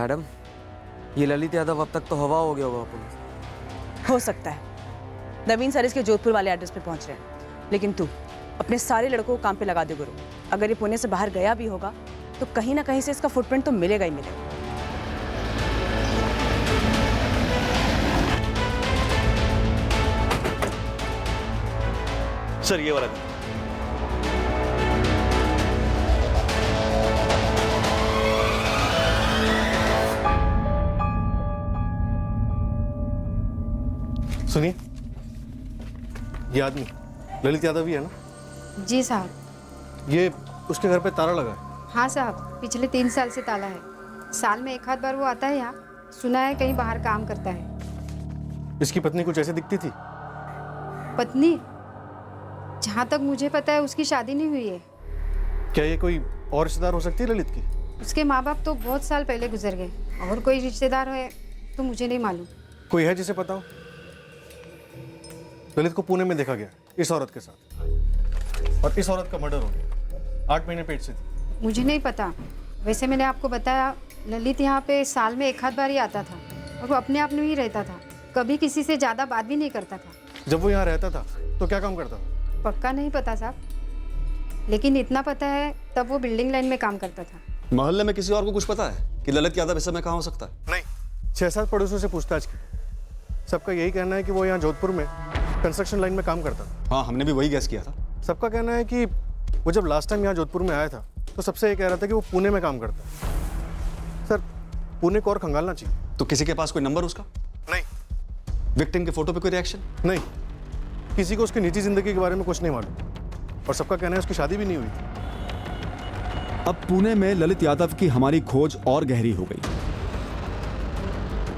Madam, ये ललित यादव अब तक तो हवा हो गया होगा पुलिस। हो सकता है। नवीन सर इसके जोधपुर वाले एड्रेस पे पहुंच रहे हैं, लेकिन तू अपने सारे लड़कों को काम पे लगा दे गुरु। अगर ये पुणे से बाहर गया भी होगा तो कहीं ना कहीं से इसका फुटप्रिंट तो मिलेगा ही मिलेगा। सर ये वाला सुनिए, ये आदमी ललित यादव ही है ना? जी साहब। ये उसके घर पे ताला लगा है। हाँ साहब, पिछले 3 साल से ताला है। साल में 1 आध बार वो आता है यहाँ। सुना है कहीं बाहर काम करता है। इसकी पत्नी कुछ ऐसे दिखती थी? पत्नी? जहाँ तक मुझे पता है उसकी शादी नहीं हुई है। क्या ये कोई और रिश्तेदार हो सकती है ललित की? उसके माँ बाप तो बहुत साल पहले गुजर गए, और कोई रिश्तेदार है तो मुझे नहीं मालूम। कोई है जिसे पता हो? ललित को पुणे में देखा गया इस औरत के साथ, और इस औरत का मर्डर हो गया। 8 महीने पेट से थी। मुझे नहीं पता। वैसे मैंने आपको बताया, ललित यहाँ पे साल में 1 आध बार ही आता था, और वो अपने आप में ही रहता था। कभी किसी से ज़्यादा बात भी नहीं करता था। जब वो यहाँ रहता था तो क्या काम करता था? पक्का नहीं पता साहब, लेकिन इतना पता है तब वो बिल्डिंग लाइन में काम करता था। मोहल्ले में किसी और को कुछ पता है कि ललित यादव इस समय कहाँ हो सकता है? नहीं, 6-7 पड़ोसियों से पूछताछ की। सबका यही कहना है कि वो यहाँ जोधपुर में कंस्ट्रक्शन लाइन में काम करता था। हाँ, हमने भी वही गैस किया था। सबका कहना है कि वो जब लास्ट टाइम यहाँ जोधपुर में आया था तो सबसे ये कह रहा था कि वो पुणे में काम करता है। सर, पुणे को और खंगालना चाहिए। तो किसी के पास कोई नंबर उसका? नहीं। विक्टिम के फोटो पे कोई रिएक्शन? नहीं, किसी को उसकी निजी जिंदगी के बारे में कुछ नहीं मालूम, और सबका कहना है उसकी शादी भी नहीं हुई थी। अब पुणे में ललित यादव की हमारी खोज और गहरी हो गई।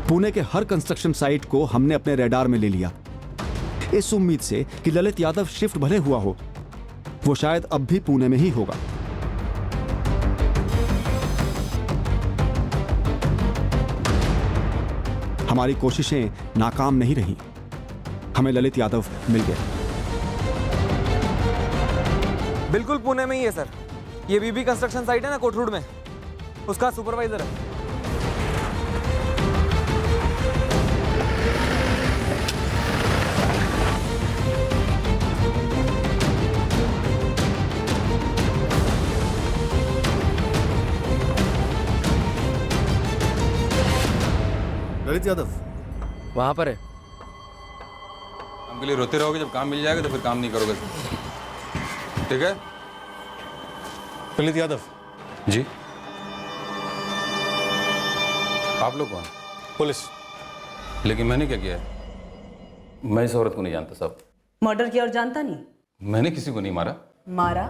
पुणे के हर कंस्ट्रक्शन साइट को हमने अपने रडार में ले लिया, इस उम्मीद से कि ललित यादव शिफ्ट भले हुआ हो, वो शायद अब भी पुणे में ही होगा। हमारी कोशिशें नाकाम नहीं रहीं। हमें ललित यादव मिल गया। बिल्कुल पुणे में ही है सर। ये बीबी कंस्ट्रक्शन साइट है ना कोटरूड में, उसका सुपरवाइजर है। ललित यादव वहां पर है। काम के लिए रोते रहोगे, जब काम मिल जाएगा तो फिर काम नहीं करोगे। ठीक है? ललित यादव जी। आप लोग कौन? पुलिस। लेकिन मैंने क्या किया है? मैं इस औरत को नहीं जानता साहब। मर्डर किया और जानता नहीं? मैंने किसी को नहीं मारा। मारा,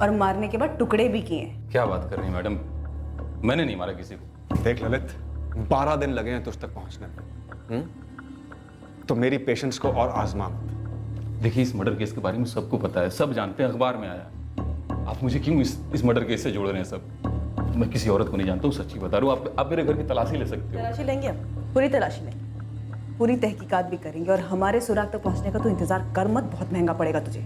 और मारने के बाद टुकड़े भी किए। क्या बात कर रही हैं मैडम? मैंने नहीं मारा किसी को। देख ललित, 12 दिन लगे हैं तुझ तक पहुंचने में। तो मेरी पेशेंस को और आजमा मत। देखिए, इस मर्डर केस के बारे में सबको पता है, सब जानते हैं, अखबार में आया। आप मुझे क्यों इस मर्डर केस से जोड़ रहे हैं सब? मैं किसी औरत को नहीं जानता हूँ, सच्ची बता रहा हूँ। आप मेरे घर की तलाशी ले सकते हो। तलाशी लेंगे हम, पूरी तलाशी लेंगे, पूरी तहकीकात भी करेंगे, और हमारे सुराग तक पहुंचने का तो इंतजार कर मत, बहुत महंगा पड़ेगा तुझे।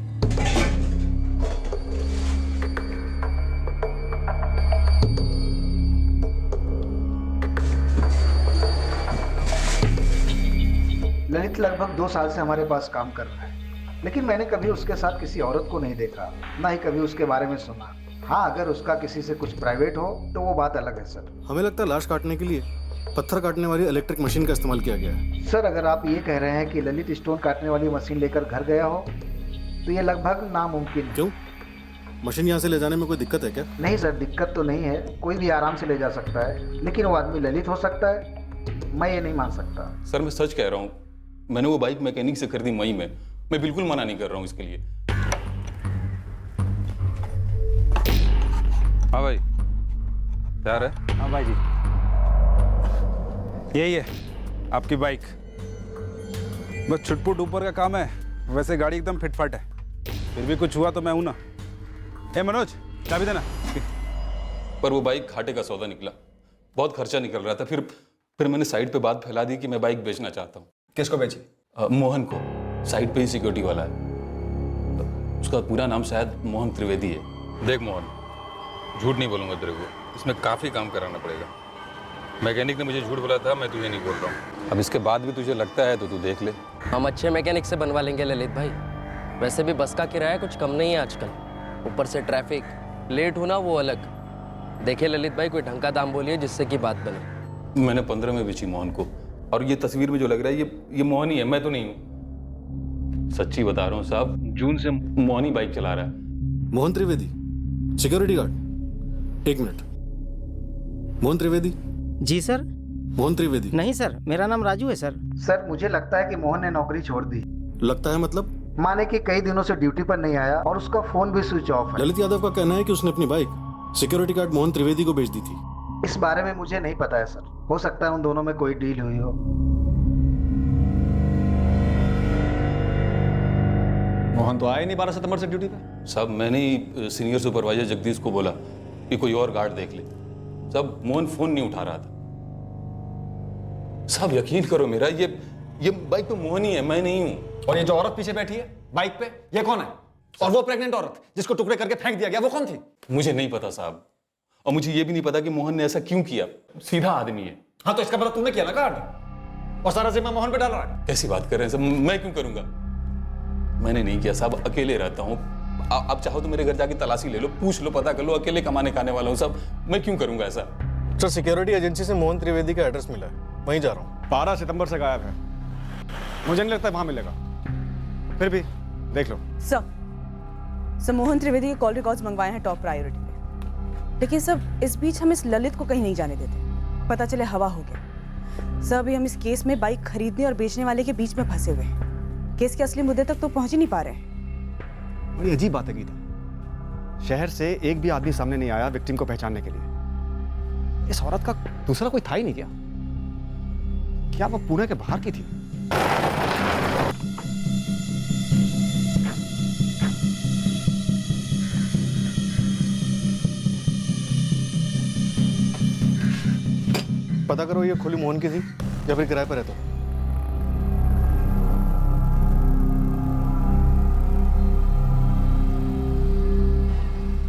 ललित लगभग 2 साल से हमारे पास काम कर रहा है, लेकिन मैंने कभी उसके साथ किसी औरत को नहीं देखा, ना ही कभी उसके बारे में सुना। हाँ, अगर उसका किसी से कुछ प्राइवेट हो तो वो बात अलग है सर। हमें लगता है लाश काटने के लिए पत्थर काटने वाली इलेक्ट्रिक मशीन का इस्तेमाल किया गया है। सर, अगर आप ये कह रहे हैं कि ललित स्टोन काटने वाली मशीन लेकर घर गया हो तो ये लगभग नामुमकिन है। क्यों? मशीन यहाँ से ले जाने में कोई दिक्कत है क्या? नहीं सर, दिक्कत तो नहीं है, कोई भी आराम से ले जा सकता है, लेकिन वो आदमी ललित हो सकता है, मैं ये नहीं मान सकता। सर, मैं सच कह रहा हूँ, मैंने वो बाइक मैकेनिक से खरीदी मई में। मैं बिल्कुल मना नहीं कर रहा हूँ इसके लिए। हाँ भाई, तैयार है? हाँ भाई जी, यही है आपकी बाइक। बस छुटपुट ऊपर का काम है, वैसे गाड़ी एकदम फिटफाट है। फिर भी कुछ हुआ तो मैं हूं ना। ए मनोज, चाबी देना। पर वो बाइक घाटे का सौदा निकला, बहुत खर्चा निकल रहा था। फिर मैंने साइड पे बात फैला दी कि मैं बाइक बेचना चाहता हूँ। किसको बेची? मोहन को। साइड पे ही सिक्योरिटी वाला है, उसका पूरा नाम शायद मोहन त्रिवेदी है। देख मोहन, झूठ नहीं बोलूंगा तेरे को, इसमें काफी काम कराना पड़ेगा। मैकेनिक ने मुझे झूठ बोला था, मैं तुझे नहीं बोल रहा हूँ। अब इसके बाद भी तुझे लगता है तो तू देख ले। हम अच्छे मैकेनिक से बनवा लेंगे ललित भाई। वैसे भी बस का किराया कुछ कम नहीं है आजकल, ऊपर से ट्रैफिक, लेट होना वो अलग। देखिए ललित भाई, कोई ढंग का दाम बोलिए जिससे कि बात बने। मैंने 15 में बेची मोहन को, और ये तस्वीर में जो लग रहा है ये मोहन ही है, मैं तो नहीं हूँ। सच्ची बता रहा हूँ साहब, जून से मोहन ही बाइक चला रहा है। Mohan Trivedi, security guard. एक मिनट। मोहन त्रिवेदी। जी सर। मोहन त्रिवेदी। नहीं सर, मेरा नाम राजू है सर। सर मुझे लगता है कि मोहन ने नौकरी छोड़ दी। लगता है मतलब? माने कि कई दिनों से ड्यूटी पर नहीं आया और उसका फोन भी स्विच ऑफ है। ललित यादव का कहना है कि उसने अपनी bike security guard Mohan Trivedi को बेच दी थी। इस बारे में मुझे नहीं पता है सर, हो सकता है उन दोनों में कोई डील हुई हो। मोहन तो आया ही नहीं 12 सितंबर से ड्यूटी पे। साहब मैंने ही सीनियर सुपरवाइजर जगदीश को बोला कि कोई और गार्ड देख ले। साहब मोहन फोन नहीं उठा रहा था। साहब यकीन करो मेरा, ये बाइक तो मोहन ही है, मैं नहीं हूं। और ये जो औरत पीछे बैठी है बाइक पे, ये कौन है? और वो प्रेग्नेंट औरत जिसको टुकड़े करके फेंक दिया गया, वो कौन थी? मुझे नहीं पता साहब, और मुझे ये भी नहीं पता कि मोहन ने ऐसा क्यों किया। सीधा आदमी है। हाँ तो इसका पता तूने किया ना गार्ड, और सारा जिम्मा मोहन पे डाल रहा है। कैसी बात कर रहे हैं साहब, मैं क्यों करूंगा? मैंने नहीं किया साहब, अकेले रहता हूँ। आप चाहो तो मेरे घर जाके तलाशी ले लो, पूछ लो, पता कर लो, अकेले कमाने खाने वाला हूँ साहब, मैं क्यों करूंगा ऐसा? सर सिक्योरिटी एजेंसी से मोहन त्रिवेदी का एड्रेस मिला है, वहीं जा रहा हूँ। 12 सितंबर से गायब है, मुझे नहीं लगता वहां मिलेगा। फिर भी देख लो। सर मोहन त्रिवेदी के कॉल रिकॉर्ड्स मंगवाए हैं टॉप प्रायोरिटी पे, लेकिन सब इस बीच हम इस ललित को कहीं नहीं जाने देते। पता चले हवा हो गया। सर अभी हम इस केस में बाइक खरीदने और बेचने वाले के बीच में फंसे हुए हैं। केस के असली मुद्दे तक तो पहुंच ही नहीं पा रहे हैं। बड़ी अजीब बात है गीता, शहर से एक भी आदमी सामने नहीं आया विक्टिम को पहचानने के लिए। इस औरत का दूसरा कोई था ही नहीं क्या? क्या वो पुणे के बाहर की थी? पता करो ये खुली मोहन की थी या फिर किराए पर रहता था।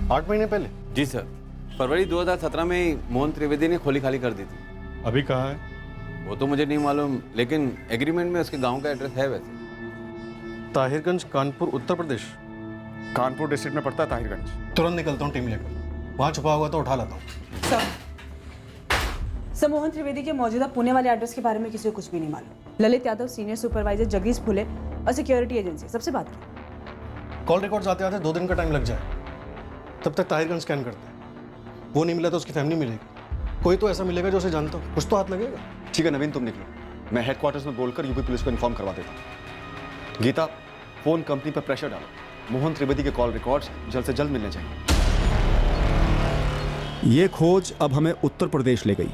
8 महीने पहले? जी सर, फरवरी 2017 में ही मोहन त्रिवेदी ने खोली खाली कर दी थी। अभी कहाँ है? वो तो मुझे नहीं मालूम, लेकिन एग्रीमेंट में उसके गांव का एड्रेस है वैसे। ताहिरगंज, कानपुर, उत्तर प्रदेश। कानपुर डिस्ट्रिक्ट में पड़ता है ताहिरगंज। तुरंत निकलता हूँ टीम लेकर, वहाँ छुपा हुआ तो उठा लाता हूँ। सर मोहन त्रिवेदी के मौजूदा पुणे वाले एड्रेस के बारे में किसी को कुछ भी नहीं मालूम। ललित यादव, सीनियर सुपरवाइजर जगदीश फुले और सिक्योरिटी एजेंसी सबसे बात की। कॉल रिकॉर्ड्स आते आते 2 दिन का टाइम लग जाए, तब तक ताहिरगंज स्कैन करते हैं। वो नहीं मिला तो उसकी फैमिली मिलेगी, कोई तो ऐसा मिलेगा जो उसे जानता हो, कुछ तो हाथ लगेगा। ठीक है नवीन, तुम निकलो, मैं हेडक्वार्टर्स में बोलकर यूपी पुलिस को इन्फॉर्म करवा देता हूँ। गीता, फोन कंपनी पर प्रेशर डालो, मोहन त्रिवेदी के कॉल रिकॉर्ड्स जल्द से जल्द मिलने चाहिए। ये खोज अब हमें उत्तर प्रदेश ले गई,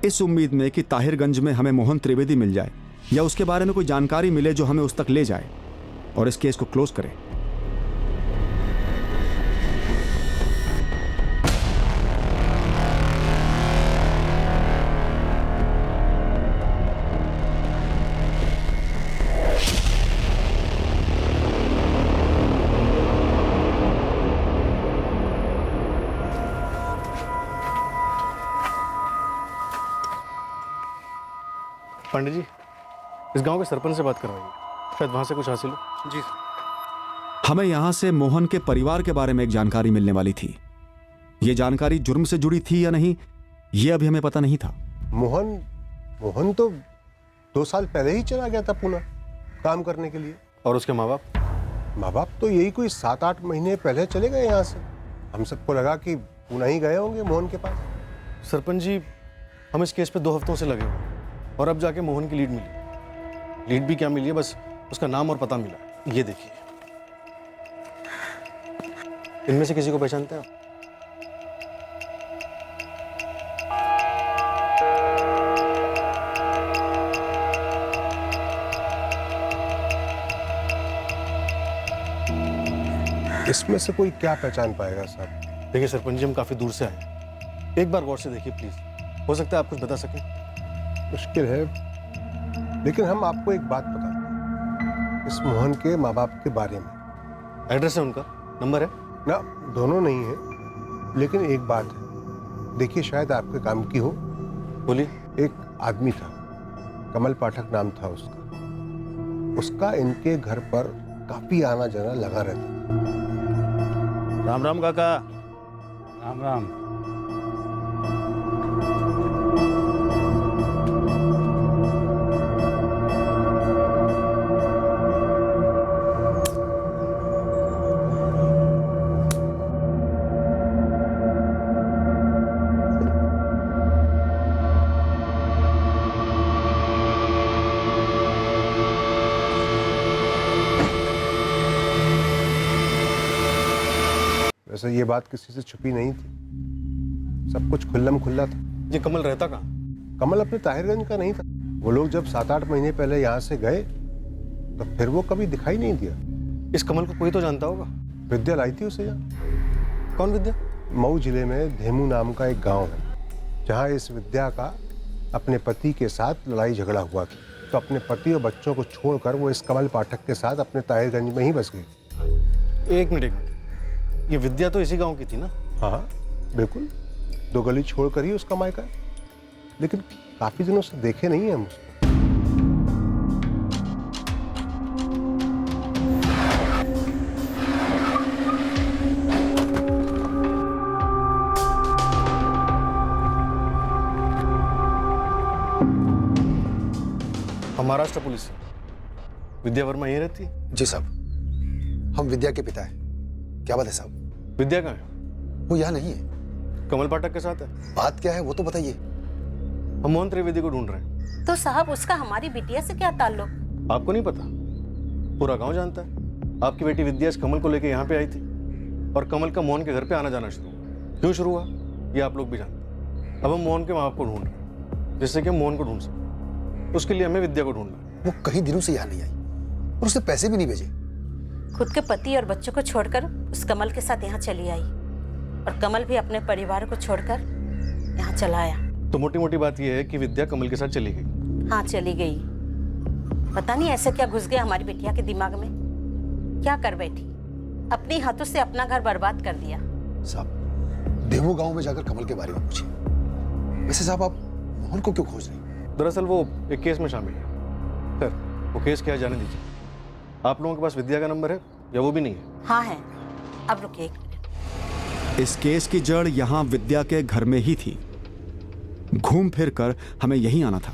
इस उम्मीद में कि ताहिरगंज में हमें मोहन त्रिवेदी मिल जाए या उसके बारे में कोई जानकारी मिले जो हमें उस तक ले जाए और इस केस को क्लोज करे। पंडित जी, इस गांव के सरपंच से बात करवाइए, शायद वहां से कुछ हासिल हो। जी। हमें यहां से मोहन के परिवार के बारे में एक जानकारी मिलने वाली थी। यह जानकारी जुर्म से जुड़ी थी या नहीं, यह अभी हमें पता नहीं था। मोहन तो 2 साल पहले ही चला गया था पुणे काम करने के लिए। और उसके माँ बाप? माँ बाप तो यही कोई 7-8 महीने पहले चले गए यहाँ से। हम सबको लगा कि पुणे ही गए होंगे मोहन के पास। सरपंच जी, हम इस केस पे 2 हफ्तों से लगे हुए हैं और अब जाके मोहन की लीड मिली। लीड भी क्या मिली है, बस उसका नाम और पता मिला। ये देखिए, इनमें से किसी को पहचानते हैं आप? इसमें से कोई क्या पहचान पाएगा साहब? देखिए सरपंच जी, हम काफी दूर से आए, एक बार गौर से देखिए प्लीज, हो सकता है आप कुछ बता सकें। मुश्किल है, लेकिन हम आपको एक बात बताते हैं इस मोहन के माँ बाप के बारे में। एड्रेस है उनका, नंबर है ना? दोनों नहीं है, लेकिन एक बात है, देखिए शायद आपके काम की हो। बोलिए। एक आदमी था, कमल पाठक नाम था उसका। उसका इनके घर पर काफी आना जाना लगा रहता था। राम राम काका। राम राम। वैसे ये बात किसी से छुपी नहीं थी, सब कुछ खुल्लम खुल्ला था। ये कमल रहता कहाँ? कमल अपने ताहिरगंज का नहीं था। वो लोग जब 7-8 महीने पहले यहाँ से गए तो फिर वो कभी दिखाई नहीं दिया। इस कमल को कोई तो जानता होगा। विद्या लाई थी उसे यहाँ। कौन विद्या? मऊ जिले में धेमू नाम का एक गांव है, जहाँ इस विद्या का अपने पति के साथ लड़ाई झगड़ा हुआ था। तो अपने पति और बच्चों को छोड़कर वो इस कमल पाठक के साथ अपने ताहिरगंज में ही बस गई। एक मिनट, ये विद्या तो इसी गांव की थी ना? हाँ बिल्कुल, 2 गली छोड़कर ही उसका मायका है। लेकिन काफी दिनों से देखे नहीं है हम उसको। महाराष्ट्र पुलिस से विद्या वर्मा यहीं रहती है? जी साहब, हम विद्या के पिता हैं। क्या बात है साहब? विद्या कहाँ है? वो यहाँ नहीं है। कमल पाठक के साथ है। बात क्या है वो तो बताइए। हम मोहन त्रिवेदी को ढूंढ रहे हैं। तो साहब उसका हमारी बिटिया से क्या ताल्लुक? आपको नहीं पता? पूरा गांव जानता है। आपकी बेटी विद्या इस कमल को लेकर यहाँ पे आई थी और कमल का मोहन के घर पे आना जाना शुरू हुआ। क्यों शुरू हुआ ये आप लोग भी जानते हैं। अब हम मोहन के माँ बाप को ढूंढ रहे हैं, जिससे कि हम मोहन को ढूंढ सकें। उसके लिए हमें विद्या को ढूंढना है। वो कई दिनों से यहाँ नहीं आई और उसने पैसे भी नहीं भेजे। खुद के पति और बच्चों को छोड़कर उस कमल के साथ यहाँ चली आई और कमल भी अपने परिवार को छोड़कर यहाँ चला आया। तो मोटी मोटी बात यह है कि विद्या कमल के साथ चली गई। हाँ चली गई। पता नहीं ऐसे क्या घुस गया हमारी बिटिया के दिमाग में, क्या कर बैठी, अपने हाथों से अपना घर बर्बाद कर दिया। साहब देवो गांव में जाकर कमल के बारे में पूछिए। वैसे साहब आप मोहन को क्यों खोज रहे हैं? दरअसल वो एक केस में शामिल है। सर वो केस क्या है जाने दीजिए। आप लोगों के पास विद्या का नंबर है या वो भी नहीं है? हाँ है। अब रुकिए एक मिनट। इस केस की जड़ यहां विद्या के घर में ही थी। घूम फिर कर हमें यहीं आना था।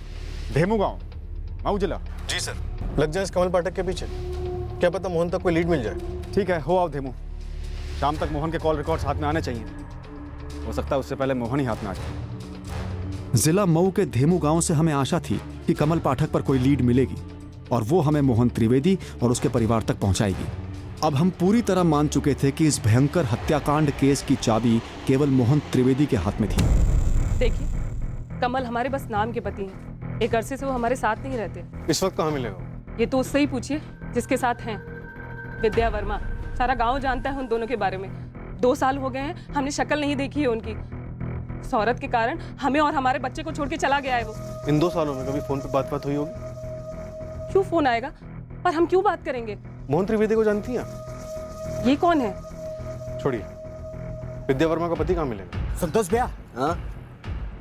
धेमू गांव, मऊ जिला। जी सर। लग जाए इस कमल पाठक के पीछे। क्या पता मोहन तक कोई लीड मिल जाए। ठीक है, हो आओ धेमू। शाम तक मोहन के कॉल रिकॉर्ड्स हाथ में आने चाहिए। हो सकता है उससे पहले मोहन ही हाथ में आ जाए। जिला मऊ के धेमू गांव से हमें आशा थी कि कमल पाठक पर कोई लीड मिलेगी और वो हमें मोहन त्रिवेदी और उसके परिवार तक पहुंचाएगी। अब हम पूरी तरह मान चुके थे कि इस भयंकर हत्याकांड केस की चाबी केवल मोहन त्रिवेदी के हाथ में थी। देखिए, कमल हमारे बस नाम के पति हैं। एक अरसे से वो हमारे साथ नहीं रहते। इस वक्त कहाँ मिलेगा? ये तो उससे ही पूछिए जिसके साथ हैं। विद्या वर्मा। सारा गांव जानता है उन दोनों के बारे में। 2 साल हो गए हैं, हमने शक्ल नहीं देखी है उनकी। इस औरत के कारण हमें और हमारे बच्चे को छोड़ के चला गया है वो। इन 2 सालों में कभी फोन पे बात हुई होगी? क्यों फोन आएगा? पर हम क्यों बात करेंगे? मोहन त्रिवेदी को जानती हैं आप? ये कौन है? छोड़िए, विद्या वर्मा का पति कहाँ मिलेगा? संतोष भैया। हाँ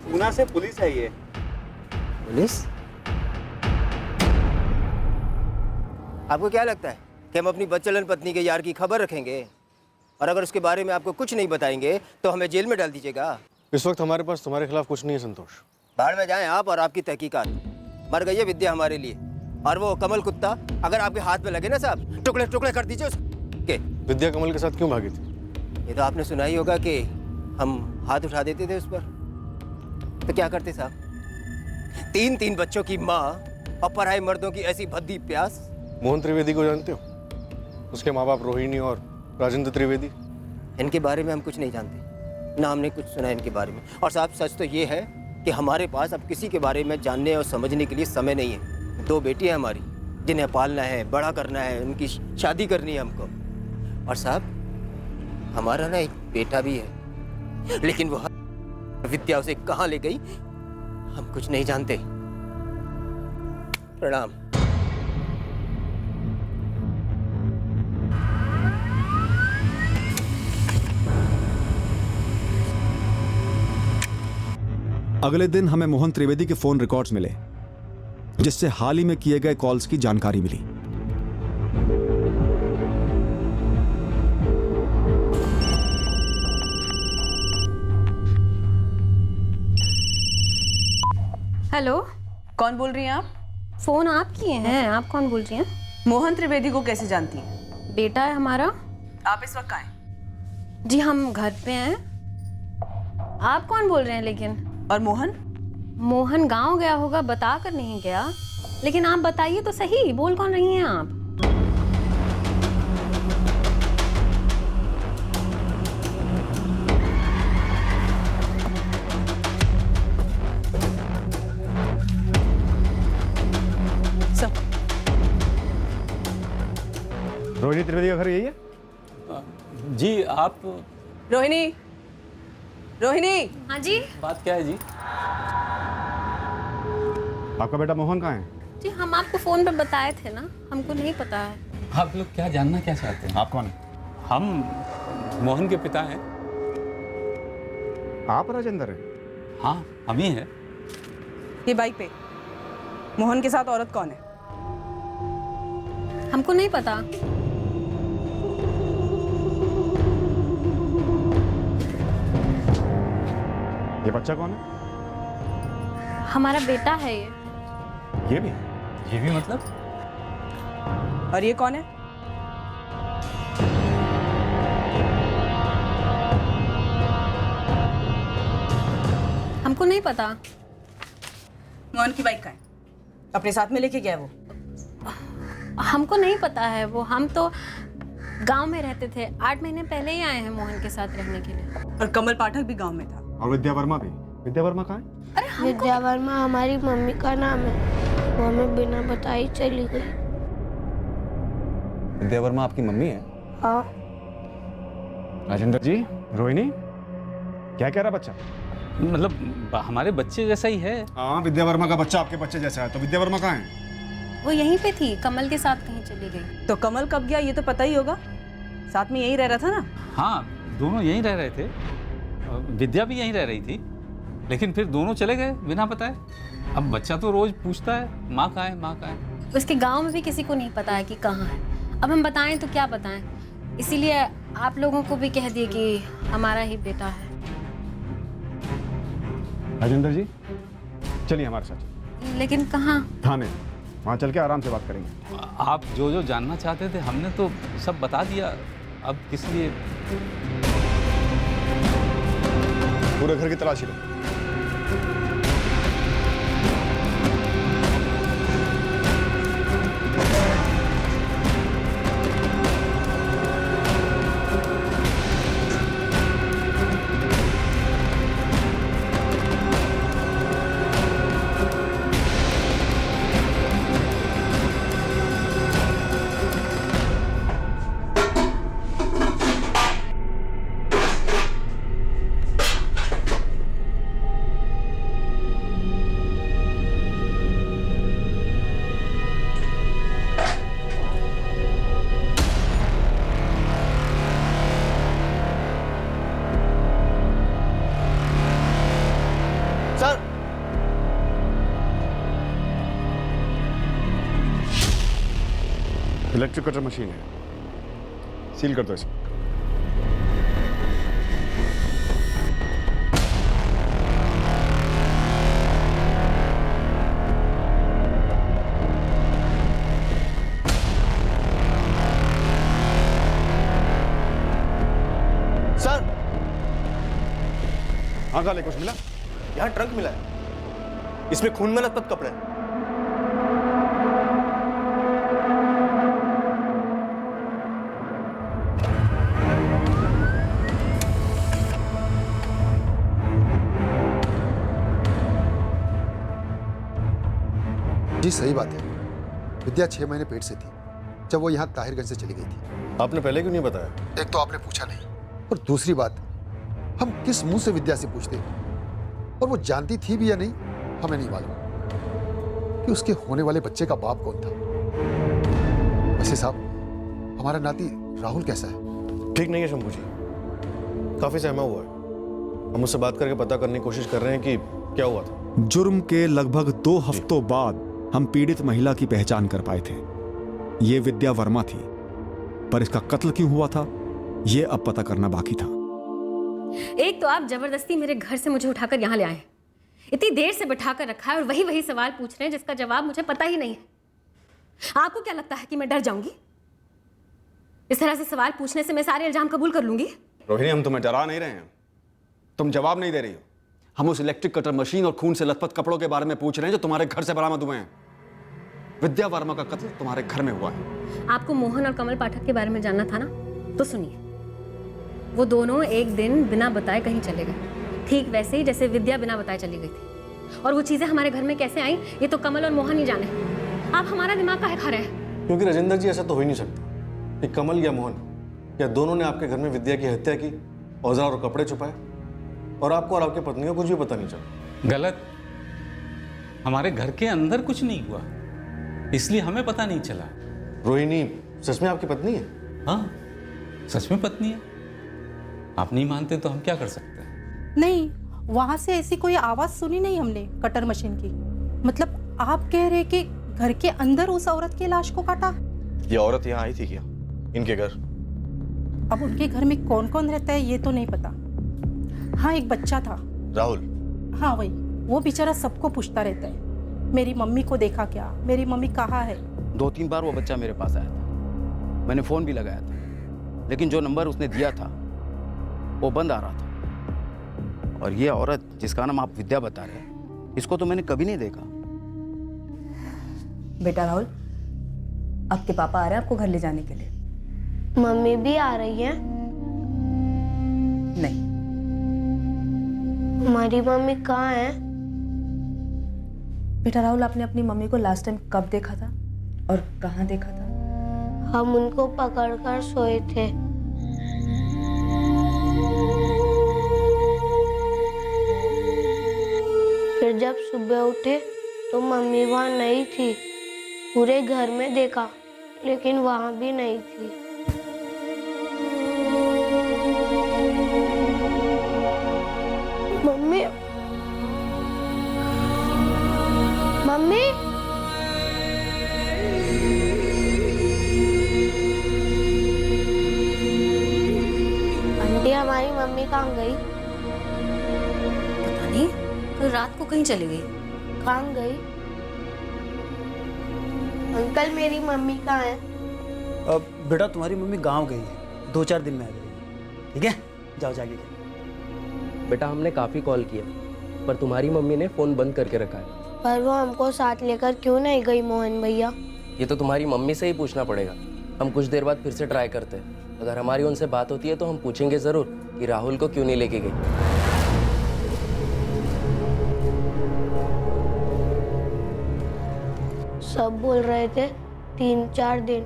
पूना से पुलिस है ये। पुलिस? आपको क्या लगता है कि हम अपनी बच्चलन पत्नी के यार की खबर रखेंगे और अगर उसके बारे में आपको कुछ नहीं बताएंगे तो हमें जेल में डाल दीजिएगा? इस वक्त हमारे पास तुम्हारे खिलाफ कुछ नहीं है संतोष। बाहर में जाएं आप और आपकी तहकीकात। मर गई है विद्या हमारे लिए और वो कमल कुत्ता अगर आपके हाथ में लगे ना साहब, टुकड़े टुकड़े कर दीजिए उसके। विद्या कमल के साथ क्यों भागी थी? ये तो आपने सुना ही होगा कि हम हाथ उठा देते थे उस पर। तो क्या करते साहब? 3 बच्चों की माँ और पराए मर्दों की ऐसी भद्दी प्यास। मोहन त्रिवेदी को जानते हो? उसके माँ बाप रोहिणी और राजेंद्र त्रिवेदी। इनके बारे में हम कुछ नहीं जानते, ना हमने कुछ सुना इनके बारे में। और साहब सच तो ये है कि हमारे पास अब किसी के बारे में जानने और समझने के लिए समय नहीं है। 2 बेटी है हमारी जिन्हें पालना है, बड़ा करना है, उनकी शादी करनी है हमको। और साहब हमारा ना एक बेटा भी है, लेकिन वो विद्या उसे कहाँ ले गई हम कुछ नहीं जानते। प्रणाम। अगले दिन हमें मोहन त्रिवेदी के फोन रिकॉर्ड्स मिले, जिससे हाल ही में किए गए कॉल्स की जानकारी मिली। हेलो, कौन बोल रही हैं आप? फोन आप किए हैं, आप कौन बोल रही हैं? मोहन त्रिवेदी को कैसे जानती हैं? बेटा है हमारा। आप इस वक्त कहाँ हैं? जी हम घर पे हैं। आप कौन बोल रहे हैं लेकिन? और मोहन? मोहन गांव गया होगा, बता कर नहीं गया। लेकिन आप बताइए तो सही, बोल कौन रही हैं आप? रोहिणी त्रिवेदी का घर यही है? जी आप। रोहिणी, रोहिणी। हाँ जी। बात क्या है जी? आपका बेटा मोहन कहाँ है? जी हम आपको फोन पे बताए थे ना, हमको नहीं पता है। आप लोग क्या जानना क्या चाहते हैं? आप कौन है? हम मोहन के पिता हैं। आप राजेंद्र हैं? हाँ हम ही हैं। ये बाइक पे मोहन के साथ औरत कौन है? हमको नहीं पता। ये बच्चा कौन है? हमारा बेटा है ये। ये भी मतलब? और ये कौन है? हमको नहीं पता। मोहन की बाइक कहाँ है? अपने साथ में लेके गया वो? हमको नहीं पता है वो, हम तो गांव में रहते थे। 8 महीने पहले ही आए हैं मोहन के साथ रहने के लिए। और कमल पाठक भी गांव में था। और विद्या वर्मा भी? विद्या वर्मा कहाँ है? अरे विद्या वर्मा हमारी मम्मी का नाम है, वो हमें बिना बताई चली गई। विद्या वर्मा आपकी मम्मी है? हाँ। राजेंद्र जी, रोहिणी क्या कह रहा बच्चा? मतलब हमारे बच्चे जैसा ही है। हाँ, विद्या वर्मा का बच्चा आपके बच्चे जैसा है, तो विद्या वर्मा कहाँ है? वो यहीं पे थी, कमल के साथ कहीं चली गई। तो कमल कब गया ये तो पता ही होगा, साथ में यहीं रह रहा था ना? हाँ दोनों यहीं रह रहे थे, विद्या भी यहीं रह रही थी, लेकिन फिर दोनों चले गए बिना बताए। अब बच्चा तो रोज पूछता है माँ कहाँ है, माँ कहाँ है। उसके गांव में भी किसी को नहीं पता है कि कहाँ है। अब हम बताएं तो क्या बताएं, इसीलिए आप लोगों को भी कह दिए कि हमारा ही बेटा है। राजेंद्र जी चलिए हमारे साथ। लेकिन कहाँ? थाने, वहाँ चल के आराम से बात करेंगे। आप जो जो जानना चाहते थे हमने तो सब बता दिया, अब किस लिए? पूरे घर की तलाशी लो। इलेक्ट्रिक कटर मशीन है, सील कर दो इसे। सर, हाँ काले कुछ मिला? यहाँ ट्रंक मिला है, इसमें खून में लथपथ कपड़े हैं। जी सही बात है, विद्या 6 महीने पेट से थी जब वो यहाँ ताहिरगंज से चली गई थी। आपने पहले क्यों नहीं बताया? एक तो आपने पूछा नहीं, और दूसरी बात, हम किस मुंह से विद्या से पूछते, और वो जानती थी भी या नहीं हमें नहीं मालूम कि उसके होने वाले बच्चे का बाप कौन था। वैसे साहब, हमारा नाती राहुल कैसा है? ठीक नहीं है शंभू जी, काफी सहमा हुआ है। हम उससे बात करके पता करने की कोशिश कर रहे हैं कि क्या हुआ था? जुर्म के लगभग 2 हफ्तों बाद हम पीड़ित महिला की पहचान कर पाए थे। ये विद्या वर्मा थी, पर इसका कत्ल क्यों हुआ था ये अब पता करना बाकी था। एक तो आप जबरदस्ती मेरे घर से मुझे उठाकर यहाँ ले आए, इतनी देर से बिठाकर रखा है और वही सवाल पूछ रहे हैं जिसका जवाब मुझे पता ही नहीं है। आपको क्या लगता है कि मैं डर जाऊंगी? इस तरह से सवाल पूछने से मैं सारे इल्जाम कबूल कर लूंगी? रोहिणी, हम तुम्हें डरा नहीं रहे हैं, तुम जवाब नहीं दे रही हो। हम उस इलेक्ट्रिक कटर मशीन और खून से लथपथ कपड़ों के बारे में पूछ रहे हैं जो तुम्हारे घर से बरामद हुए हैं। विद्या वर्मा का कत्ल तुम्हारे घर में हुआ है। आपको मोहन और कमल पाठक के बारे में जानना था ना, तो सुनिए। वो दोनों एक दिन बिना बताए कहीं चले गए, ठीक वैसे ही जैसे विद्या बिना बताए चली गई थी। और वो चीजें हमारे घर में कैसे आई ये तो कमल और मोहन ही जाने। आप हमारा दिमाग काहे खा रहे हैं? क्योंकि राजेंद्र जी, ऐसा तो हो ही नहीं सकता कि कमल या मोहन या दोनों ने आपके घर में विद्या की हत्या की, औजार और कपड़े छुपाए, और आपको और आपकी पत्नी को कुछ भी पता नहीं चला। गलत। हमारे घर के अंदर कुछ नहीं हुआ, इसलिए हमें पता नहीं चला। रोहिणी सच में आपकी पत्नी है? हाँ, सच में पत्नी है। आप नहीं मानते तो हम क्या कर सकते हैं? नहीं, वहां से ऐसी कोई आवाज सुनी नहीं हमने कटर मशीन की। मतलब आप कह रहे कि घर के अंदर उस औरत की लाश को काटा? ये औरत यहाँ आई थी क्या इनके घर? अब उनके घर में कौन कौन रहता है ये तो नहीं पता। हाँ, एक बच्चा था, राहुल। हाँ वही, वो बेचारा सबको पूछता रहता है, मेरी मम्मी को देखा क्या, मेरी मम्मी कहाँ है। 2-3 बार वो बच्चा मेरे पास आया था, मैंने फ़ोन भी लगाया था, लेकिन जो नंबर उसने दिया था वो बंद आ रहा था। और ये औरत जिसका नाम आप विद्या बता रहे हैं, इसको तो मैंने कभी नहीं देखा। बेटा राहुल, आपके पापा आ रहे हैं आपको घर ले जाने के लिए। मम्मी भी आ रही है? नहीं। हमारी मम्मी कहाँ है? बेटा राहुल, आपने अपनी मम्मी को लास्ट टाइम कब देखा था और कहाँ देखा था? हम उनको पकड़कर सोए थे। फिर जब सुबह उठे तो मम्मी वहाँ नहीं थी। पूरे घर में देखा लेकिन वहाँ भी नहीं थी। मम्मी, मम्मी, आंटी हमारी मम्मी कहाँ गई? पता नहीं, कल रात को कहीं चली गई। कहाँ गई? अंकल, मेरी मम्मी कहाँ है? अब बेटा तुम्हारी मम्मी गांव गई है, 2-4 दिन में आ जाएगी। ठीक है, जाओ जाके। बेटा हमने काफ़ी कॉल किया, पर तुम्हारी मम्मी ने फ़ोन बंद करके रखा है। पर वो हमको साथ लेकर क्यों नहीं गई मोहन भैया? ये तो तुम्हारी मम्मी से ही पूछना पड़ेगा। हम कुछ देर बाद फिर से ट्राई करते हैं। अगर हमारी उनसे बात होती है तो हम पूछेंगे ज़रूर कि राहुल को क्यों नहीं लेके गई। सब बोल रहे थे 3-4 दिन,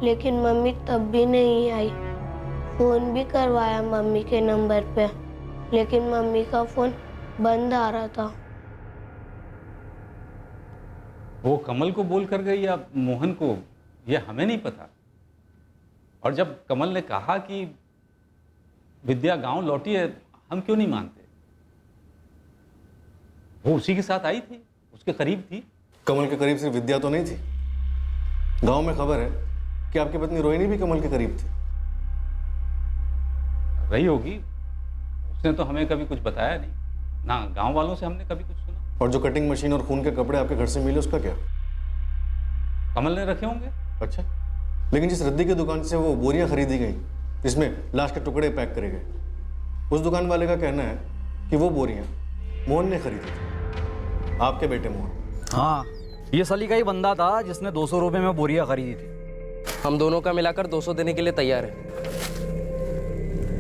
लेकिन मम्मी तब भी नहीं आई। फोन भी करवाया मम्मी के नंबर पे, लेकिन मम्मी का फोन बंद आ रहा था। वो कमल को बोल कर गई या मोहन को, ये हमें नहीं पता। और जब कमल ने कहा कि विद्या गांव लौटी है, हम क्यों नहीं मानते? वो उसी के साथ आई थी, उसके करीब थी। कमल के करीब सिर्फ विद्या तो नहीं थी। गांव में खबर है कि आपकी पत्नी रोहिणी भी कमल के करीब थी। रही होगी, उसने तो हमें कभी कुछ बताया नहीं ना, गांव वालों से हमने कभी कुछ सुना। और जो कटिंग मशीन और खून के कपड़े आपके घर से मिले, उसका क्या? कमल ने रखे होंगे। अच्छा, लेकिन जिस रद्दी की दुकान से वो बोरियां खरीदी गई जिसमें लाश के टुकड़े पैक करे गए, उस दुकान वाले का कहना है कि वो बोरियां मोहन ने खरीदी थी, आपके बेटे मोहन। हाँ, ये सली का ही बंदा था जिसने 200 रुपए में बोरियां खरीदी थी। हम दोनों का मिलाकर 200 देने के लिए तैयार है।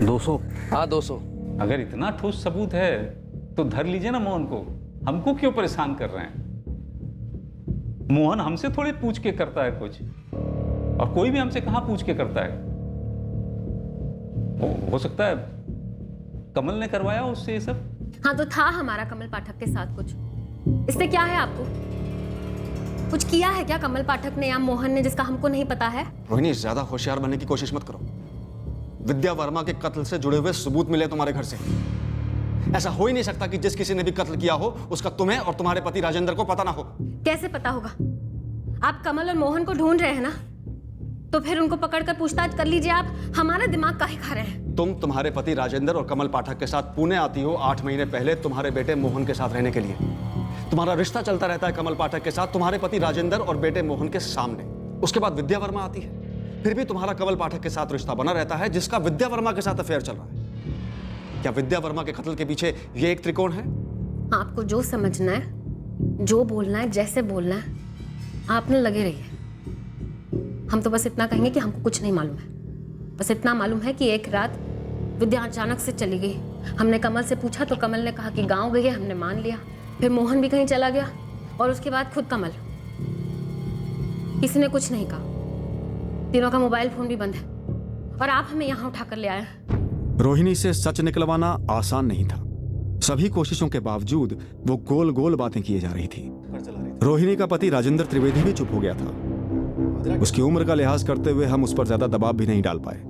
200? हाँ 200। अगर इतना ठोस सबूत है तो धर लीजिए ना मोहन को, हमको क्यों परेशान कर रहे हैं? मोहन हमसे थोड़ी पूछ के करता है कुछ, और कोई भी हमसे कहाँ पूछ के करता है। हो सकता है कमल ने करवाया उससे ये सब। हाँ, तो था हमारा कमल पाठक के साथ कुछ, इससे क्या है? आपको कुछ किया है क्या कमल पाठक ने या मोहन ने जिसका हमको नहीं पता है? रोहिणी, ज्यादा होशियार बनने की कोशिश मत करो। विद्या वर्मा के कत्ल से जुड़े हुए सबूत मिले तुम्हारे घर से। ऐसा हो ही नहीं सकता कि जिस किसी ने भी कत्ल किया हो उसका तुम्हें और तुम्हारे पति राजेंद्र को पता ना हो। कैसे पता होगा? आप कमल और मोहन को ढूंढ रहे हैं ना, तो फिर उनको पकड़कर पूछताछ कर लीजिए। आप हमारा दिमाग काहे खा रहे हैं? तुम तुम्हारे पति राजेंद्र और कमल पाठक के साथ पुणे आती हो 8 महीने पहले तुम्हारे बेटे मोहन के साथ रहने के लिए। तुम्हारा रिश्ता चलता रहता है कमल पाठक के साथ तुम्हारे पति राजेंद्र और बेटे मोहन के सामने। उसके बाद विद्या वर्मा आती है, फिर भी तुम्हारा कमल पाठक के साथ रिश्ता बना रहता है जिसका विद्या वर्मा के साथ अफेयर चल रहा है। क्या विद्या वर्मा के कत्ल के पीछे ये एक त्रिकोण है? आपको जो समझना है, जो बोलना है, जैसे बोलना है, आप न लगे रहिए। हम तो बस इतना कहेंगे कि हमको कुछ नहीं मालूम है। बस इतना मालूम है कि एक रात विद्या अचानक से चली गई। हमने कमल से पूछा तो कमल ने कहा कि गांव गई है, हमने मान लिया। फिर मोहन भी कहीं चला गया और उसके बाद खुद कमल। किसी ने कुछ नहीं कहा। तीनों का मोबाइल फोन भी बंद है और आप हमें यहाँ उठाकर ले आए। रोहिणी से सच निकलवाना आसान नहीं था। सभी कोशिशों के बावजूद वो गोल गोल बातें किए जा रही थी। रोहिणी का पति राजेंद्र त्रिवेदी भी चुप हो गया था। उसकी उम्र का लिहाज करते हुए हम उस पर ज्यादा दबाव भी नहीं डाल पाए।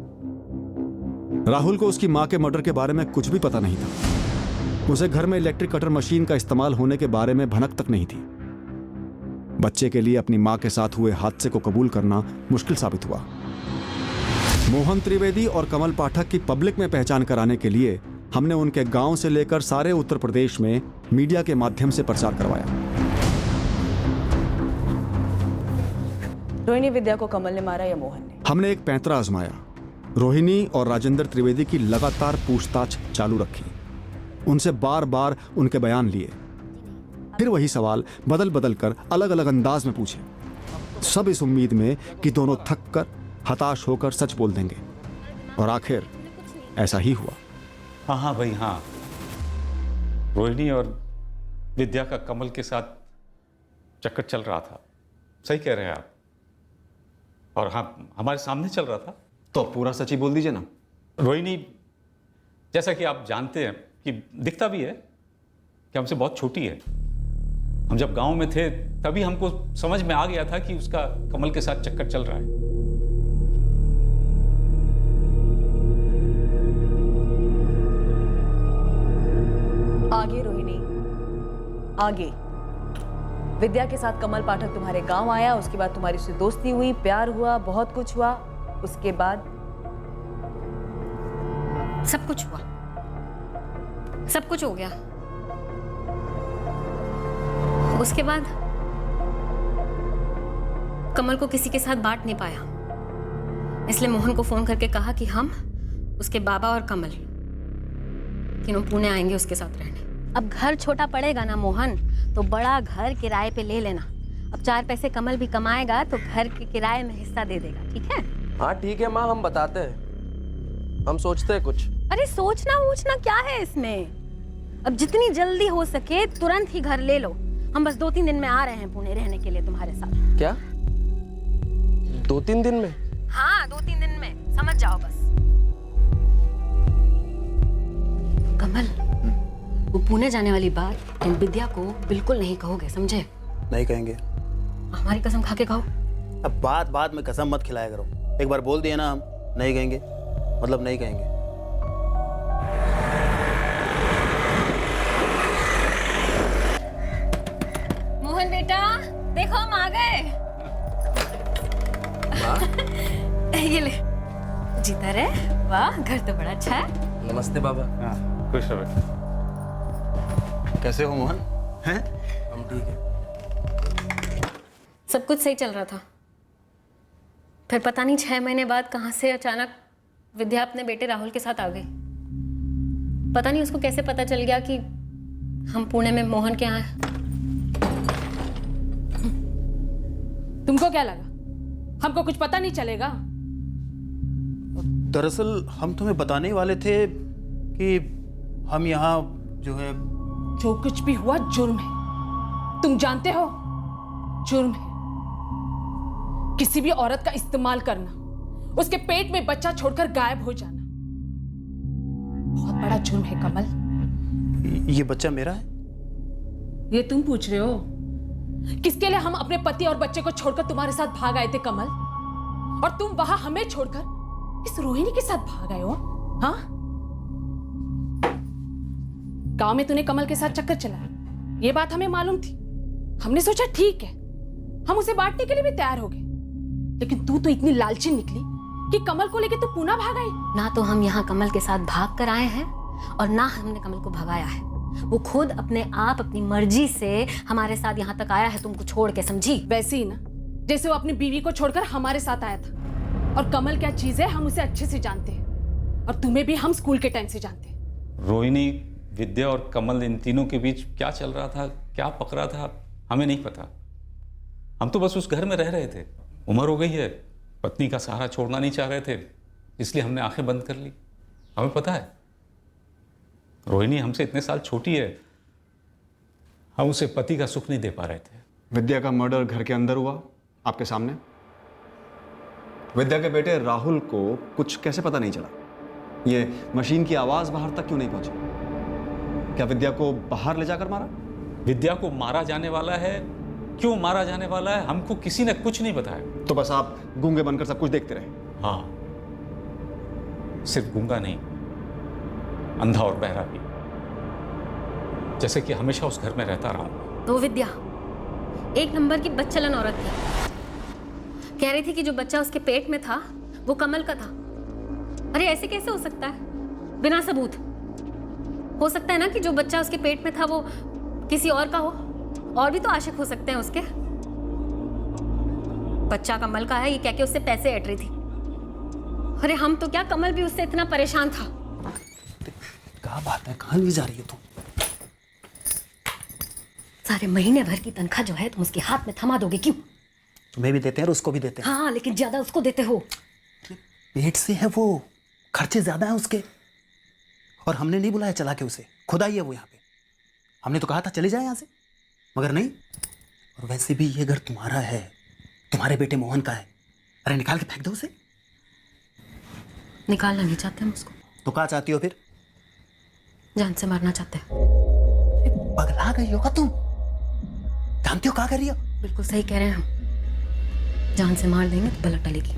राहुल को उसकी मां के मर्डर के बारे में कुछ भी पता नहीं था। उसे घर में इलेक्ट्रिक कटर मशीन का इस्तेमाल होने के बारे में भनक तक नहीं थी। बच्चे के लिए अपनी मां के साथ हुए हादसे को कबूल करना मुश्किल साबित हुआ। मोहन त्रिवेदी और कमल पाठक की पब्लिक में पहचान कराने के लिए हमने उनके गांव से लेकर सारे उत्तर प्रदेश में मीडिया के माध्यम से प्रचार करवाया। रोहिणी विद्या को कमल ने मारा या मोहन ने? हमने एक पैंतरा आजमाया। रोहिणी और राजेंद्र त्रिवेदी की लगातार पूछताछ चालू रखी। उनसे बार बार उनके बयान लिए, फिर वही सवाल बदल बदल कर अलग अलग अंदाज में पूछे, सब इस उम्मीद में कि दोनों थक कर हताश होकर सच बोल देंगे। और आखिर ऐसा ही हुआ। हाँ हाँ भाई हाँ, रोहिणी और विद्या का कमल के साथ चक्कर चल रहा था। सही कह रहे हैं आप। और हाँ, हमारे सामने चल रहा था। तो पूरा सच ही बोल दीजिए ना। रोहिणी, जैसा कि आप जानते हैं कि दिखता भी है कि हमसे बहुत छोटी है। हम जब गांव में थे तभी हमको समझ में आ गया था कि उसका कमल के साथ चक्कर चल रहा है। आगे रोहिणी, आगे। विद्या के साथ कमल पाठक तुम्हारे गांव आया, उसके बाद तुम्हारी उससे दोस्ती हुई, प्यार हुआ, बहुत कुछ हुआ। उसके बाद सब कुछ हुआ, सब कुछ हो गया। उसके बाद कमल को किसी के साथ बांट नहीं पाया, इसलिए मोहन को फोन करके कहा कि हम, उसके बाबा और कमल तीनों पुणे आएंगे उसके साथ रहने। अब घर छोटा पड़ेगा ना मोहन, तो बड़ा घर किराए पे ले लेना। अब 4 पैसे कमल भी कमाएगा तो घर के किराए में हिस्सा दे देगा, ठीक है? हाँ ठीक है माँ, हम बताते हैं, हम सोचते हैं कुछ। अरे सोचना वोचना क्या है इसमें? अब जितनी जल्दी हो सके तुरंत ही घर ले लो। हम बस 2-3 दिन में आ रहे हैं पुणे रहने के लिए तुम्हारे साथ। क्या 2-3 दिन में? हाँ 2-3 दिन में, समझ जाओ बस। कमल, वो पुणे जाने वाली बात इन विद्या को बिल्कुल नहीं कहोगे, समझे? नहीं कहेंगे। हमारी कसम खा के कहो। अब बात बात में कसम मत खिलाया करो। एक बार बोल दिया ना हम नहीं कहेंगे, मतलब नहीं कहेंगे। मोहन बेटा, देखो हम आ गए। ये ले, जीता रहे। वाह, घर तो बड़ा अच्छा है। नमस्ते बाबा। हाँ, खुश रहो। कैसे हो मोहन? हैं? हम ठीक है। सब कुछ सही चल रहा था, फिर पता नहीं 6 महीने बाद कहां से अचानक विद्या अपने बेटे राहुल के साथ आ गई। पता नहीं उसको कैसे पता चल गया कि हम पुणे में मोहन के यहाँ हैं। तुमको क्या लगा हमको कुछ पता नहीं चलेगा? दरअसल हम तुम्हें बताने ही वाले थे कि हम यहाँ जो है, जो कुछ भी हुआ जुर्म है, तुम जानते हो, जुर्म है। किसी भी औरत का इस्तेमाल करना, उसके पेट में बच्चा छोड़कर गायब हो जाना, बहुत बड़ा जुर्म है कमल। ये बच्चा मेरा है? ये तुम पूछ रहे हो? किसके लिए हम अपने पति और बच्चे को छोड़कर तुम्हारे साथ भाग आए थे कमल, और तुम वहां हमें छोड़कर इस रोहिणी के साथ भाग आए हो? हाँ, गांव में तूने कमल के साथ चक्कर चलाया, ये बात हमें मालूम थी। हमने सोचा ठीक है, हम उसे बांटने के लिए भी तैयार हो गए, लेकिन तू तो इतनी लालची निकली कि कमल को लेके तू पूना भाग आई। ना तो हम यहाँ कमल के साथ भाग कर आए हैं और ना हमने कमल को भगाया है। वो खुद अपने आप अपनी मर्जी से हमारे साथ यहाँ तक आया है तुमको छोड़ के, समझी? वैसे ही ना जैसे वो अपनी बीवी को छोड़कर हमारे साथ आया था। और कमल क्या चीज है हम उसे अच्छे से जानते हैं, और तुम्हें भी हम स्कूल के टाइम से जानते हैं। रोहिणी, विद्या और कमल, इन तीनों के बीच क्या चल रहा था, क्या पकड़ा था, हमें नहीं पता। हम तो बस उस घर में रह रहे थे। उम्र हो गई है, पत्नी का सहारा छोड़ना नहीं चाह रहे थे, इसलिए हमने आंखें बंद कर ली। हमें पता है रोहिणी हमसे इतने साल छोटी है, हम उसे पति का सुख नहीं दे पा रहे थे। विद्या का मर्डर घर के अंदर हुआ, आपके सामने। विद्या के बेटे राहुल को कुछ कैसे पता नहीं चला? ये मशीन की आवाज बाहर तक क्यों नहीं पहुंची? क्या विद्या को बाहर ले जाकर मारा? विद्या को मारा जाने वाला है, क्यों मारा जाने वाला है, हमको किसी ने कुछ नहीं बताया। तो बस आप गूंगे बनकर सब कुछ देखते रहे? हाँ, सिर्फ गूंगा नहीं, अंधा और बहरा भी, जैसे कि हमेशा उस घर में रहता रहा। तो विद्या एक नंबर की बदचलन औरत थी। कह रही थी कि जो बच्चा उसके पेट में था वो कमल का था। अरे ऐसे कैसे हो सकता है बिना सबूत? हो सकता है ना कि जो बच्चा उसके पेट में था वो किसी और का हो, और भी तो आशिक हो सकते हैं उसके। बच्चा कमल का है ये कह के उससे पैसे ऐट रही थी। अरे हम तो क्या, कमल भी उससे इतना परेशान था। क्या बात है, कहाँ ले जा रही है तुम? सारे महीने भर की तनख्वाह जो है तुम उसके हाथ में थमा दोगे क्यों? तुम्हें भी देते हैं और उसको भी देते हैं। हाँ, लेकिन ज्यादा उसको देते हो। पेट से है वो, खर्चे ज्यादा हैं उसके। और हमने नहीं बुलाया चला के उसे, खुद आई है वो यहाँ पे। हमने तो कहा था चले जाए यहाँ से, मगर नहीं। और वैसे भी ये घर तुम्हारा है, तुम्हारे बेटे मोहन का है। अरे निकाल के फेंक दो उसे। निकालना नहीं चाहते हम उसको। तो क्या चाहती हो फिर? जान से मारना चाहते हैं। पगला गई होगा तुम, जानती हो क्या कर रही हो? बिल्कुल सही कह रहे हैं हम, जान से मार देंगे तो बलट टलेगी।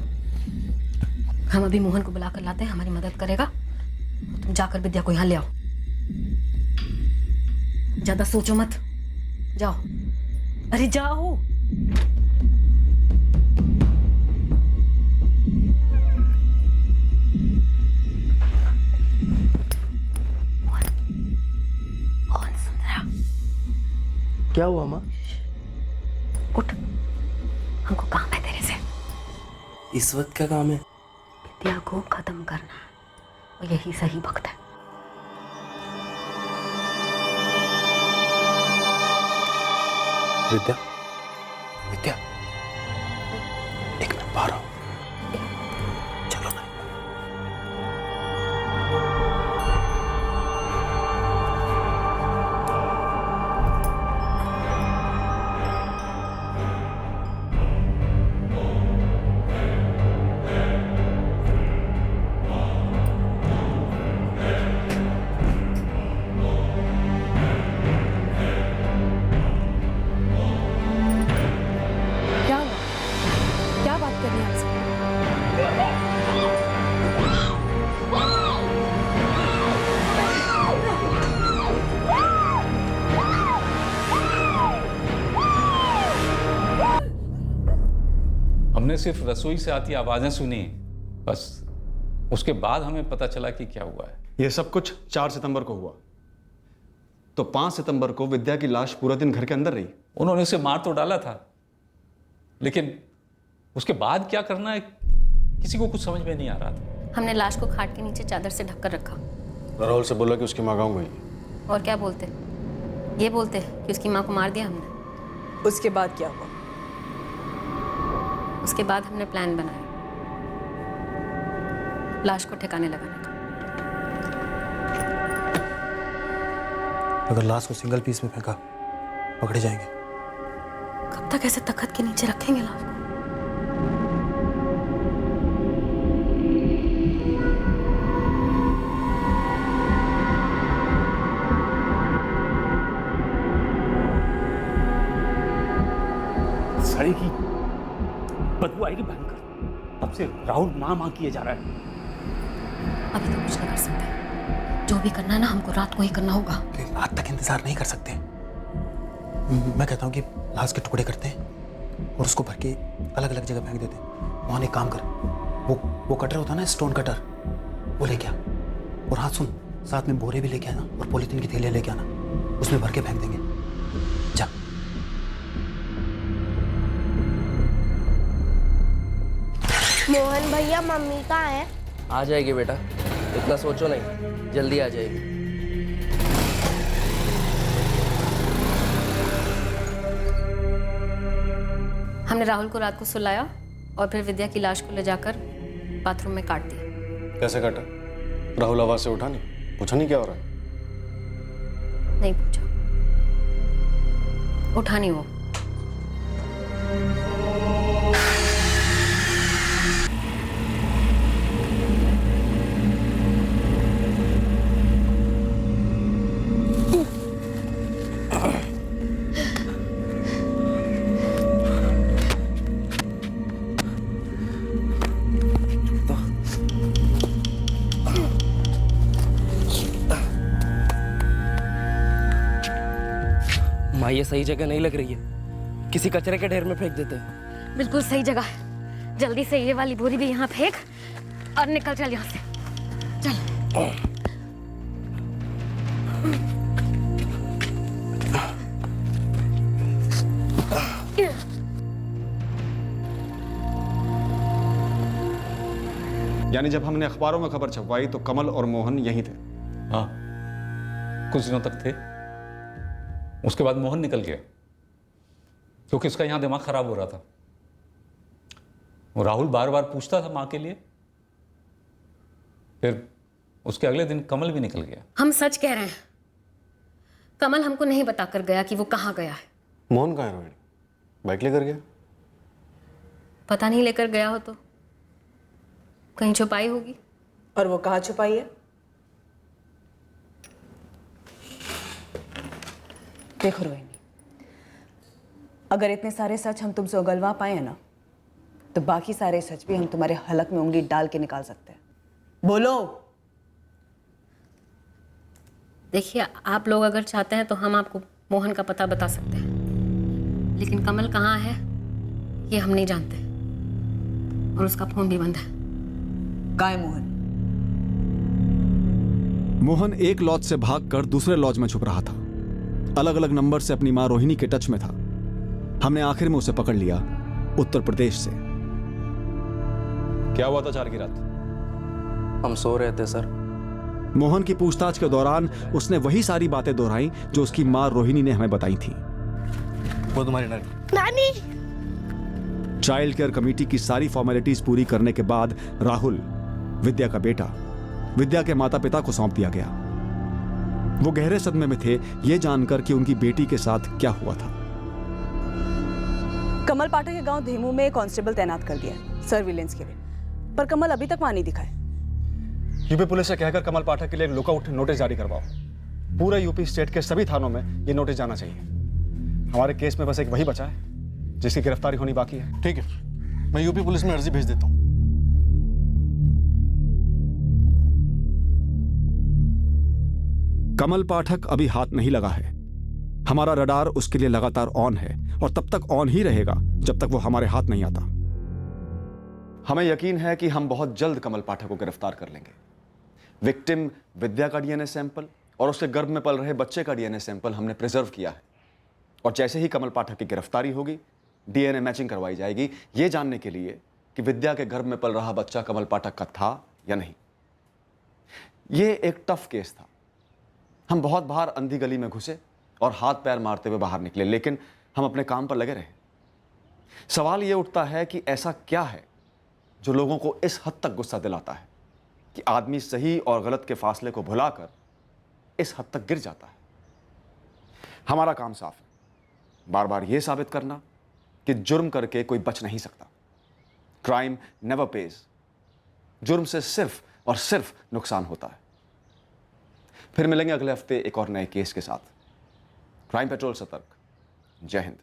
हम अभी मोहन को बुला कर लाते हैं, हमारी मदद करेगा। तुम जाकर विद्या को यहाँ ले आओ, ज्यादा सोचो मत, जाओ। अरे जाओ। क्या हुआ माँ? उठ, हमको काम है तेरे से। इस वक्त क्या काम है? विद्या को खत्म करना, और यही सही वक्त है। विद्या, विद्या, एक मिनट बाहर आओ। चलो ना। क्या हुआ? क्या बात करनी है आपसे? हमने सिर्फ रसोई से आती आवाजें सुनी, बस उसके बाद हमें पता चला कि क्या हुआ है। यह सब कुछ 4 सितंबर को हुआ, तो 5 सितंबर को विद्या की लाश पूरा दिन घर के अंदर रही। उन्होंने उसे मार तो डाला था, लेकिन उसके बाद क्या करना है किसी को कुछ समझ में नहीं आ रहा था। हमने लाश को खाट के नीचे चादर से ढककर रखा। राहुल से बोला कि उसकी माँ गाँव गई। और क्या बोलते? ये बोलते कि उसकी माँ को मार दिया हमने। उसके बाद क्या हुआ? उसके बाद हमने प्लान बनाया लाश को ठिकाने लगाने का। अगर लाश को सिंगल पीस में फेंका पकड़े जाएंगे। कब तक ऐसे तख्त के नीचे रखेंगे लाश को? सड़ी की बदबू आएगी भयंकर। अब से राहुल माँ माँ किए जा रहा है। अभी तो कुछ नहीं कर सकते। जो भी करना है ना हमको रात को ही करना होगा। रात तक इंतजार नहीं कर सकते। मैं कहता हूँ कि लाश के टुकड़े करते हैं और उसको भर के अलग अलग जगह फेंक देते हैं। मोहन एक काम कर, वो कटर होता है ना, स्टोन कटर, वो लेके आ। और हाँ सुन, साथ में बोरे भी लेके आना और पॉलीथीन की थैलियाँ लेके आना, उसमें भर के फेंक देंगे। जा। मोहन भैया मम्मी कहाँ है? आ जाएगी बेटा, इतना सोचो नहीं, जल्दी आ जाएगी। हमने राहुल को रात को सुलाया और फिर विद्या की लाश को ले जाकर बाथरूम में काट दिया। कैसे काटा? राहुल आवाज से उठा नहीं, पूछा नहीं क्या हो रहा है? नहीं पूछा, उठा नहीं वो। माँ ये सही जगह नहीं लग रही है, किसी कचरे के ढेर में फेंक देते हैं। बिल्कुल सही जगह है। जल्दी से ये वाली बोरी भी यहाँ फेंक और निकल चल यहाँ से। चल। यानी जब हमने अखबारों में खबर छपवाई तो कमल और मोहन यहीं थे? हाँ, कुछ दिनों तक थे। उसके बाद मोहन निकल गया क्योंकि उसका यहां दिमाग खराब हो रहा था। वो राहुल बार बार पूछता था मां के लिए। फिर उसके अगले दिन कमल भी निकल गया। हम सच कह रहे हैं, कमल हमको नहीं बताकर गया कि वो कहाँ गया है। मोहन कहाँ है रोहिणी? बाइक लेकर गया? पता नहीं, लेकर गया हो तो कहीं छुपाई होगी। और वो कहाँ छुपाई है? देखो रोहिणी, अगर इतने सारे सच हम तुमसे उगलवा पाए ना, तो बाकी सारे सच भी हम तुम्हारे हलक में उंगली डाल के निकाल सकते हैं। बोलो। देखिए, आप लोग अगर चाहते हैं तो हम आपको मोहन का पता बता सकते हैं, लेकिन कमल कहाँ है ये हम नहीं जानते, और उसका फोन भी बंद है। कहाँ है मोहन? मोहन एक लॉज से भागकर दूसरे लॉज में छुप रहा था। अलग अलग नंबर से अपनी मां रोहिणी के टच में था। हमने आखिर में उसे पकड़ लिया, उत्तर प्रदेश से। क्या हुआ था 4 की रात? हम सो रहे थे सर। मोहन की पूछताछ के दौरान उसने वही सारी बातें दोहराई जो उसकी मां रोहिणी ने हमें बताई थी। वो तुम्हारी नानी। चाइल्ड केयर कमेटी की सारी फॉर्मेलिटीज पूरी करने के बाद राहुल, विद्या का बेटा, विद्या के माता पिता को सौंप दिया गया। वो गहरे सदमे में थे ये जानकर कि उनकी बेटी के साथ क्या हुआ था। कमल पाठक के गांव धेमू में कांस्टेबल तैनात कर दिया है सर्विलेंस के लिए, पर कमल अभी तक वहां नहीं दिखा है। यूपी पुलिस से कहकर कमल पाठक के लिए लुकआउट नोटिस जारी करवाओ। पूरे यूपी स्टेट के सभी थानों में ये नोटिस जाना चाहिए। हमारे केस में बस एक वही बचा है जिसकी गिरफ्तारी होनी बाकी है। ठीक है, मैं यूपी पुलिस में अर्जी भेज देता हूँ। कमल पाठक अभी हाथ नहीं लगा है। हमारा रडार उसके लिए लगातार ऑन है और तब तक ऑन ही रहेगा जब तक वो हमारे हाथ नहीं आता। हमें यकीन है कि हम बहुत जल्द कमल पाठक को गिरफ्तार कर लेंगे। विक्टिम विद्या का डीएनए सैंपल और उसके गर्भ में पल रहे बच्चे का डीएनए सैंपल हमने प्रिजर्व किया है, और जैसे ही कमल पाठक की गिरफ्तारी होगी डीएनए मैचिंग करवाई जाएगी, ये जानने के लिए कि विद्या के गर्भ में पल रहा बच्चा कमल पाठक का था या नहीं। ये एक टफ केस था। हम बहुत बार अंधी गली में घुसे और हाथ पैर मारते हुए बाहर निकले, लेकिन हम अपने काम पर लगे रहे। सवाल ये उठता है कि ऐसा क्या है जो लोगों को इस हद तक गुस्सा दिलाता है कि आदमी सही और गलत के फासले को भुलाकर इस हद तक गिर जाता है। हमारा काम साफ है, बार बार यह साबित करना कि जुर्म करके कोई बच नहीं सकता। Crime never page. जुर्म से सिर्फ और सिर्फ नुकसान होता है। फिर मिलेंगे अगले हफ्ते एक और नए केस के साथ। क्राइम पेट्रोल सतर्क। जय हिंद।